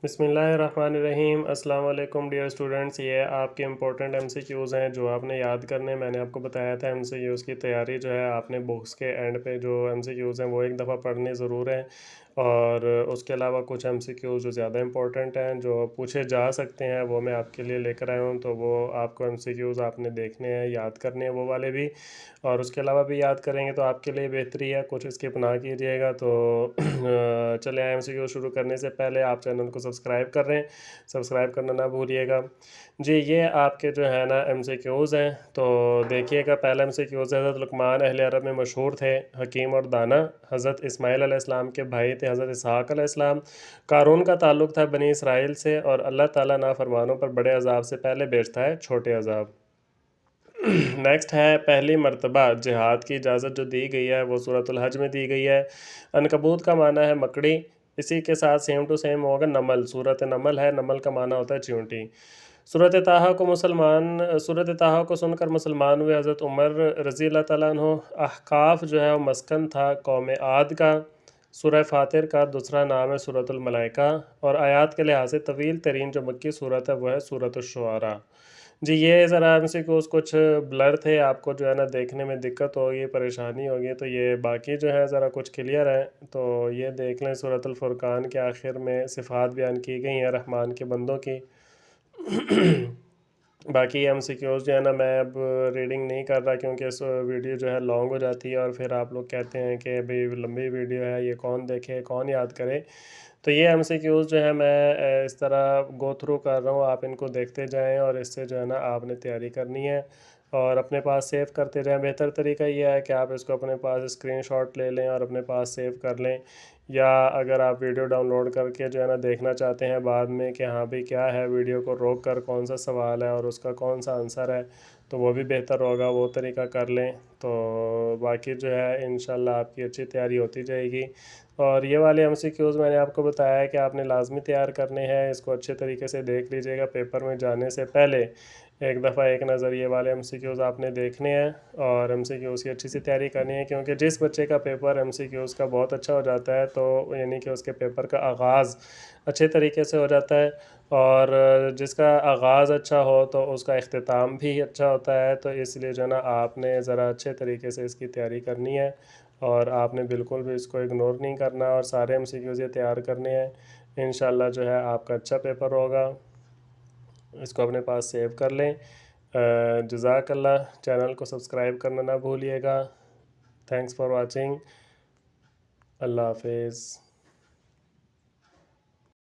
بسم اللہ الرحمن الرحیم۔ السلام علیکم ڈیئر اسٹوڈنٹس، یہ آپ کے امپورٹنٹ ایم سی کیوز ہیں جو آپ نے یاد کرنے. میں نے آپ کو بتایا تھا ایم سی کیوز کی تیاری جو ہے آپ نے بکس کے اینڈ پہ جو ایم سی کیوز ہیں وہ ایک دفعہ پڑھنے ضرور ہیں، اور اس کے علاوہ کچھ ایم سی کیوز جو زیادہ امپورٹنٹ ہیں جو پوچھے جا سکتے ہیں وہ میں آپ کے لیے لے کر آیا ہوں. تو وہ آپ کو ایم سی کیوز آپ نے دیکھنے ہیں، یاد کرنے ہیں وہ والے بھی، اور اس کے علاوہ بھی یاد کریں گے تو آپ کے لیے بہتری ہے. کچھ اسکپ نہ کیجیے گا. تو چلیں ایم سی کیو شروع کرنے سے پہلے آپ چینل کو سبسکرائب کر رہے ہیں، سبسکرائب کرنا نہ بھولیے گا. جی یہ آپ کے جو ہے نا ایم سی کیوز ہیں. تو دیکھیے گا، پہلا ایم سی کیوز حضرت لقمان اہل عرب میں مشہور تھے، حکیم اور دانا. حضرت اسماعیل علیہ السلام کے بھائی تھے حضرت اسحاق علیہ السلام. قارون کا تعلق تھا بنی اسرائیل سے، اور اللہ تعالیٰ نافرمانوں پر بڑے عذاب سے پہلے بھیجتا ہے چھوٹے عذاب. نیکسٹ ہے پہلی مرتبہ جہاد کی اجازت جو دی گئی ہے وہ سورۃ الحج میں دی گئی ہے. عنکبوت کا معنی ہے مکڑی، اسی کے ساتھ سیم ٹو سیم ہوگا نمل. سورۃ نمل ہے، نمل کا معنی ہوتا ہے چیونٹی. سورۃ طٰہٰ کو سن کر مسلمان ہوئے حضرت عمر رضی اللہ تعالیٰ عنہ. احقاف جو ہے وہ مسکن تھا قوم عاد کا. سورہ فاطر کا دوسرا نام ہے سورۃ الملائکہ، اور آیات کے لحاظ سے طویل ترین جو مکی صورت ہے وہ ہے سورۃ الشعراء. جی یہ ذرا ایم سی کیوز کچھ بلر تھے، آپ کو جو ہے نا دیکھنے میں دقت ہوگی، پریشانی ہوگی. تو یہ باقی جو ہے ذرا کچھ کلیئر ہے، تو یہ دیکھ لیں. سورۃ الفرقان کے آخر میں صفات بیان کی گئی ہیں رحمان کے بندوں کی. باقی ایم سی کیوز جو ہے نا میں اب ریڈنگ نہیں کر رہا، کیونکہ اس ویڈیو جو ہے لانگ ہو جاتی ہے، اور پھر آپ لوگ کہتے ہیں کہ بھئی لمبی ویڈیو ہے، یہ کون دیکھے، کون یاد کرے. تو یہ ایم سی کیوز جو ہے میں اس طرح گو تھرو کر رہا ہوں، آپ ان کو دیکھتے جائیں، اور اس سے جو ہے نا آپ نے تیاری کرنی ہے اور اپنے پاس سیو کرتے جائیں. بہتر طریقہ یہ ہے کہ آپ اس کو اپنے پاس اسکرین شاٹ لے لیں اور اپنے پاس سیو کر لیں، یا اگر آپ ویڈیو ڈاؤن لوڈ کر کے جو ہے نا دیکھنا چاہتے ہیں بعد میں کہ ہاں بھی کیا ہے، ویڈیو کو روک کر کون سا سوال ہے اور اس کا کون سا آنسر ہے، تو وہ بھی بہتر ہوگا، وہ طریقہ کر لیں. تو باقی جو ہے انشاءاللہ آپ کی اچھی تیاری ہوتی جائے گی. اور یہ والے ایم سی کیوز میں نے آپ کو بتایا ہے کہ آپ نے لازمی تیار کرنے ہیں. اس کو اچھے طریقے سے دیکھ لیجیے گا، پیپر میں جانے سے پہلے ایک دفعہ ایک نظر یہ والے ایم سی کیوز آپ نے دیکھنے ہیں، اور ایم سی کیوز کی اچھی سی تیاری کرنی ہے. کیونکہ جس بچے کا پیپر ایم سی کیوز کا بہت اچھا ہو جاتا ہے، تو یعنی کہ اس کے پیپر کا آغاز اچھے طریقے سے ہو جاتا ہے، اور جس کا آغاز اچھا ہو تو اس کا اختتام بھی اچھا ہوتا ہے. تو اس لیے جو ہے نا آپ نے ذرا اچھے طریقے سے اس کی تیاری کرنی ہے، اور آپ نے بالکل بھی اس کو اگنور نہیں کرنا، اور سارے ایم سی کیوز یہ تیار کرنے ہیں. انشاءاللہ جو ہے آپ کا اچھا پیپر ہوگا. اس کو اپنے پاس سیو کر لیں. جزاک اللہ. چینل کو سبسکرائب کرنا نہ بھولیے گا. Thanks for watching. اللہ حافظ.